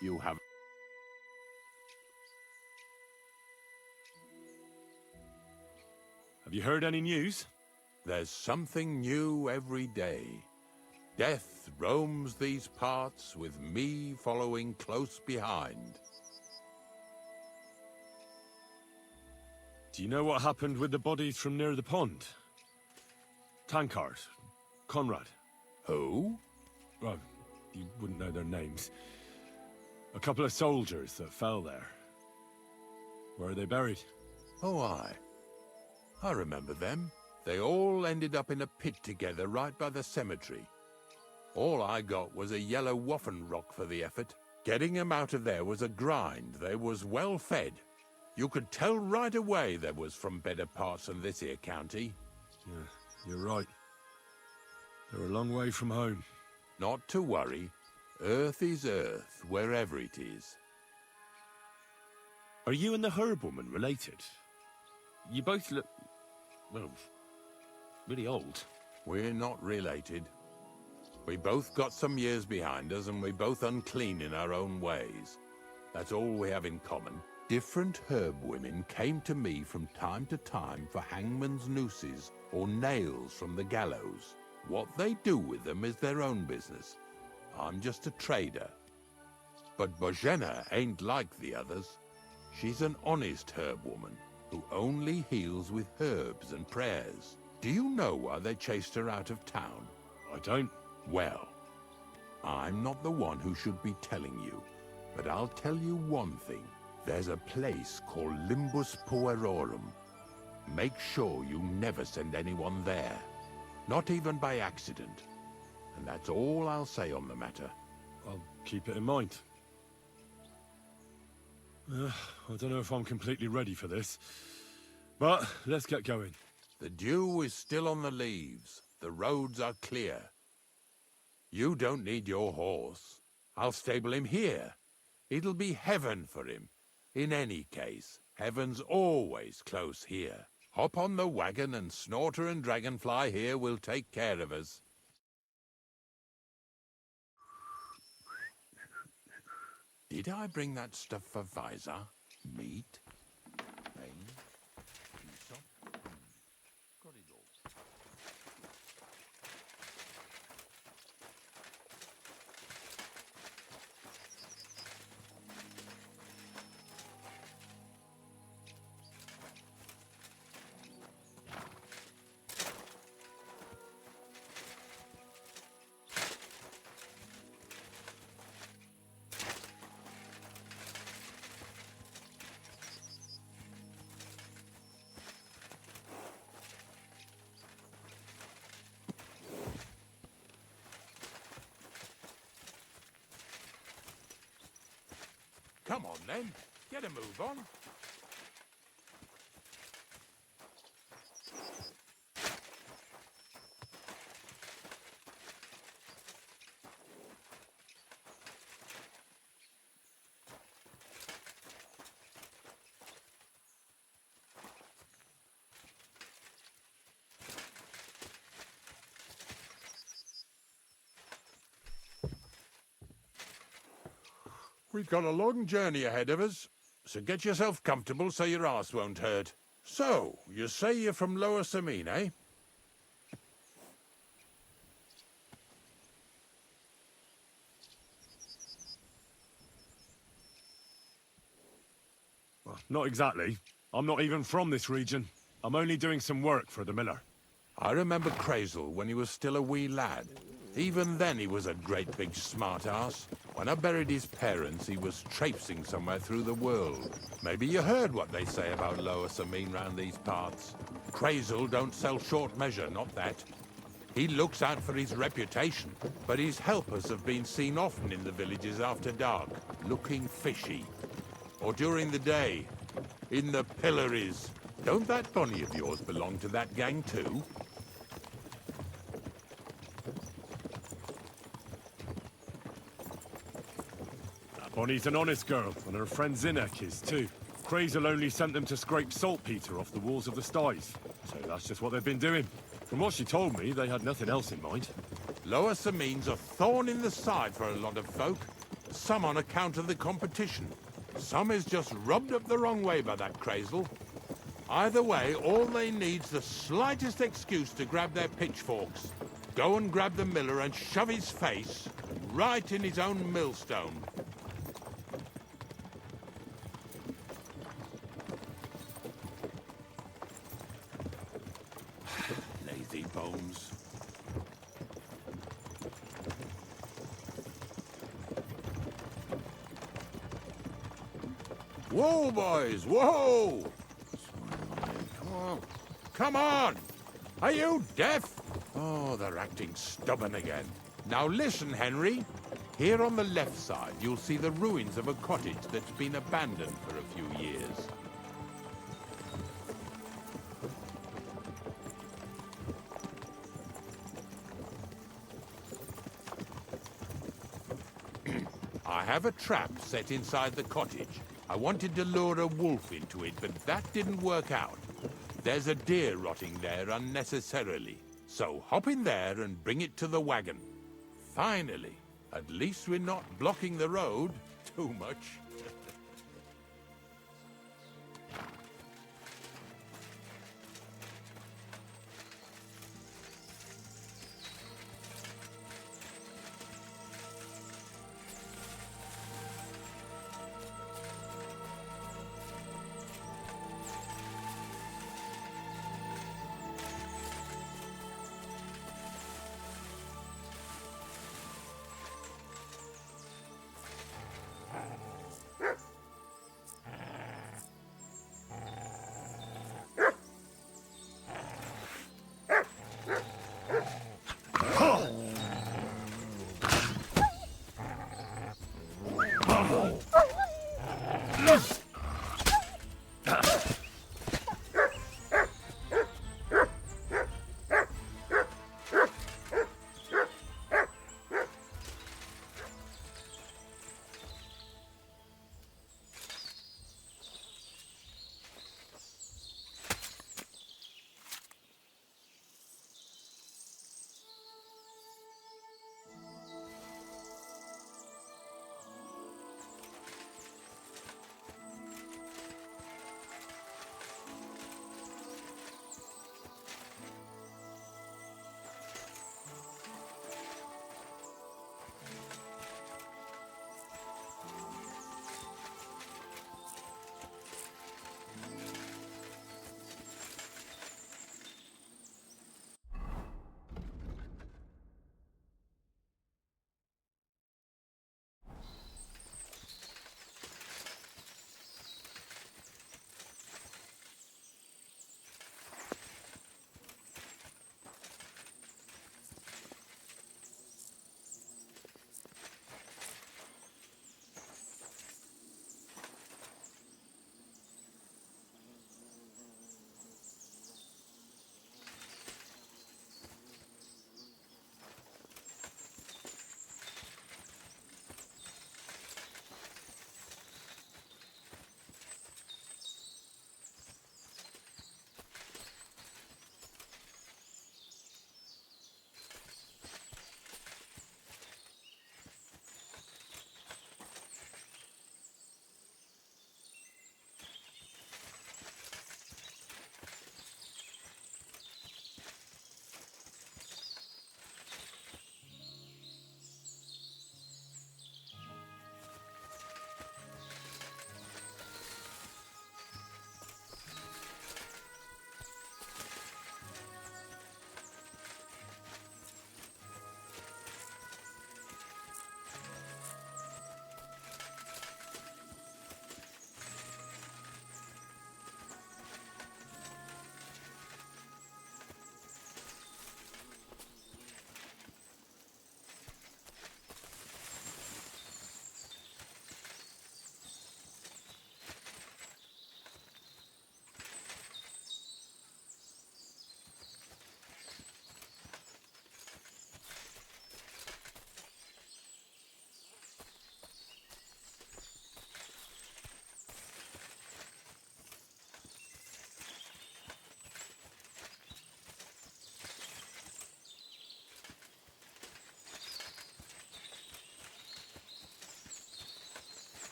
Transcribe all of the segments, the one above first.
You have... Have you heard any news? There's something new every day. Death roams these parts, with me following close behind. Do you know what happened with the bodies from near the pond? Tankard, Conrad. Who? Well, you wouldn't know their names. A couple of soldiers that fell there. Where are they buried? Oh, I remember them. They all ended up in a pit together right by the cemetery. All I got was a yellow waffen rock for the effort. Getting them out of there was a grind. They was well fed. You could tell right away they was from better parts than this here county. Yeah, you're right. They're a long way from home. Not to worry. Earth is earth, wherever it is. Are you and the herb woman related? You both look... well, really old. We're not related. We both got some years behind us, and we both unclean in our own ways. That's all we have in common. Different herb women came to me from time to time for hangman's nooses or nails from the gallows. What they do with them is their own business. I'm just a trader. But Bozhena ain't like the others. She's an honest herb woman who only heals with herbs and prayers. Do you know why they chased her out of town? I don't. Well, I'm not the one who should be telling you, but I'll tell you one thing. There's a place called Limbus Puerorum. Make sure you never send anyone there. Not even by accident. And that's all I'll say on the matter. I'll keep it in mind. I don't know if I'm completely ready for this, but let's get going. The dew is still on the leaves. The roads are clear. You don't need your horse. I'll stable him here. It'll be heaven for him. In any case, heaven's always close here. Hop on the wagon and Snorter and Dragonfly here will take care of us. Did I bring that stuff for Visor? Meat? Pain? Aesop? Got it all. Come on, then. Get a move on. We've got a long journey ahead of us, so get yourself comfortable so your arse won't hurt. So, you say you're from Lower Samine, eh? Well, not exactly. I'm not even from this region. I'm only doing some work for the miller. I remember Crazel when he was still a wee lad. Even then he was a great big smart-ass. When I buried his parents, he was traipsing somewhere through the world. Maybe you heard what they say about Lower Samine round these parts. Crazel don't sell short measure, not that. He looks out for his reputation, but his helpers have been seen often in the villages after dark, looking fishy. Or during the day, in the pillories. Don't that bunny of yours belong to that gang too? Bonnie's an honest girl, and her friend Zinnek is too. Crazel only sent them to scrape saltpeter off the walls of the sties, so that's just what they've been doing. From what she told me, they had nothing else in mind. Lower Samine's a thorn in the side for a lot of folk. some on account of the competition. Some is just rubbed up the wrong way by that crazel. Either way, all they need's the slightest excuse to grab their pitchforks, go and grab the miller and shove his face right in his own millstone. Lazy bones. Whoa, boys, whoa! Come on. Come on! Are you deaf? Oh, they're acting stubborn again. Now listen, Henry. Here on the left side, you'll see the ruins of a cottage that's been abandoned for a few years. I have a trap set inside the cottage. I wanted to lure a wolf into it, but that didn't work out. There's a deer rotting there unnecessarily. So hop in there and bring it to the wagon. Finally, at least we're not blocking the road too much.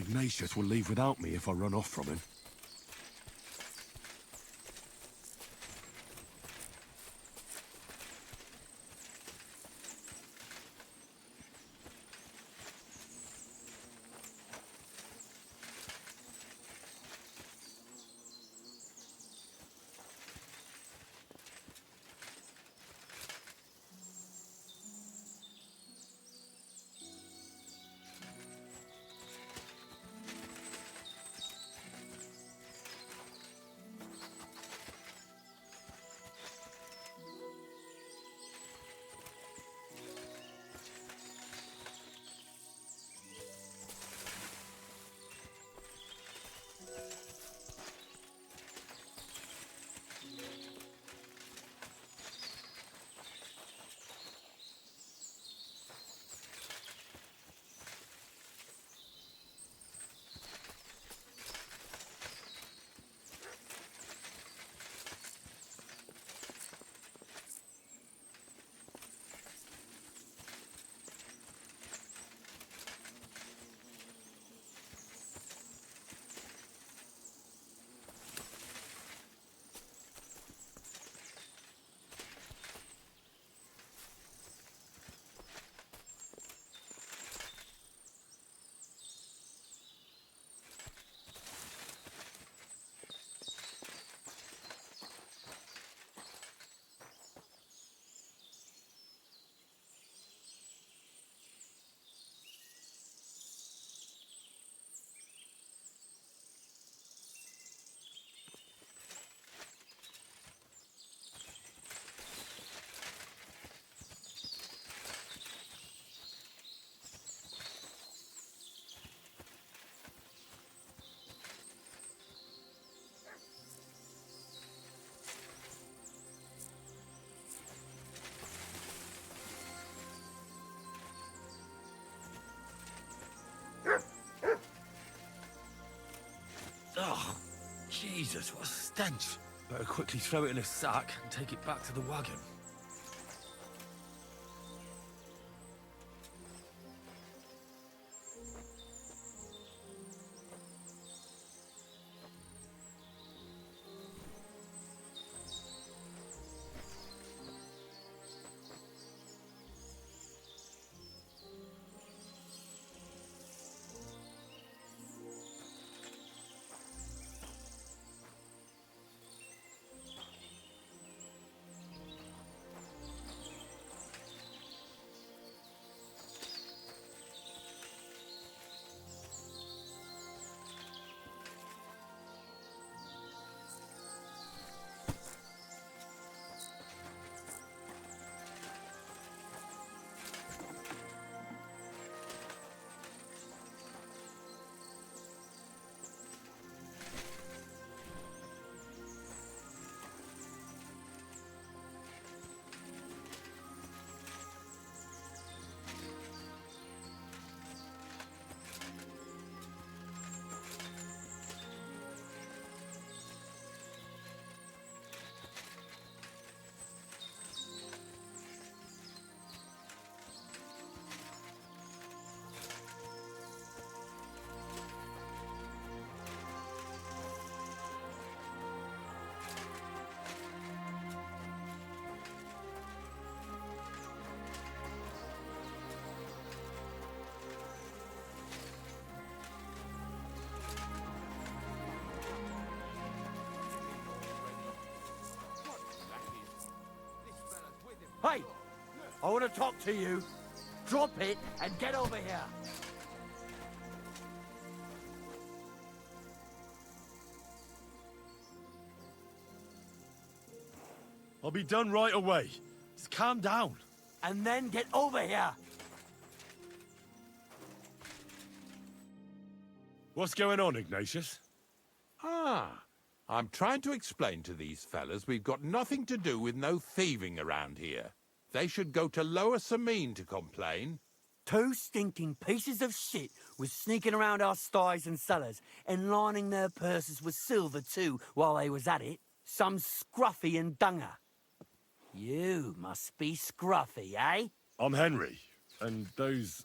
Ignatius will leave without me if I run off from him. Oh, Jesus, what a stench. Better quickly throw it in a sack and take it back to the wagon. Hey! I want to talk to you. Drop it and get over here. I'll be done right away. Just calm down. And then get over here. What's going on, Ignatius? I'm trying to explain to these fellas we've got nothing to do with no thieving around here. They should go to Lower Samine to complain. Two stinking pieces of shit was sneaking around our sties and cellars and lining their purses with silver too while they was at it. Some scruffy and dunger. You must be scruffy, eh? I'm Henry, and those,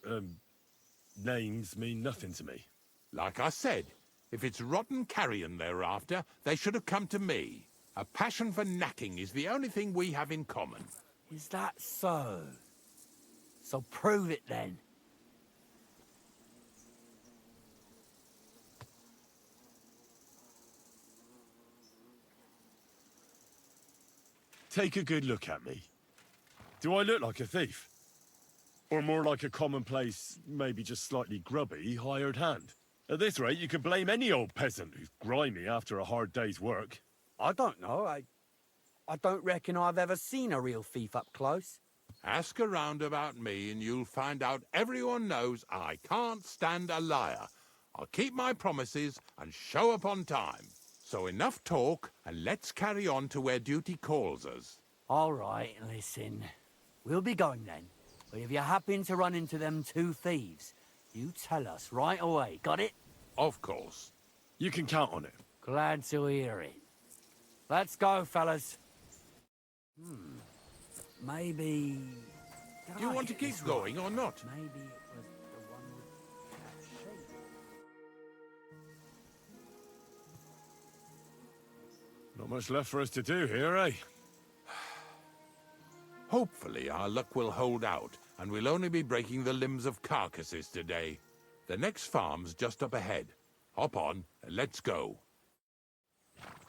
names mean nothing to me. Like I said, if it's rotten carrion they're after, they should have come to me. A passion for knacking is the only thing we have in common. Is that so? So prove it then. Take a good look at me. Do I look like a thief? Or more like a commonplace, maybe just slightly grubby, hired hand? At this rate, you could blame any old peasant who's grimy after a hard day's work. I don't know. I don't reckon I've ever seen a real thief up close. Ask around about me and you'll find out everyone knows I can't stand a liar. I'll keep my promises and show up on time. So enough talk, and let's carry on to where duty calls us. All right, listen. We'll be going then. But if you happen to run into them two thieves, you tell us right away. Got it? Of course. You can count on it. Glad to hear it. Let's go, fellas. Maybe... Do you want to keep going or not? Maybe it was the one with that shape. Not much left for us to do here, eh? Hopefully our luck will hold out, and we'll only be breaking the limbs of carcasses today. The next farm's just up ahead. Hop on, and let's go.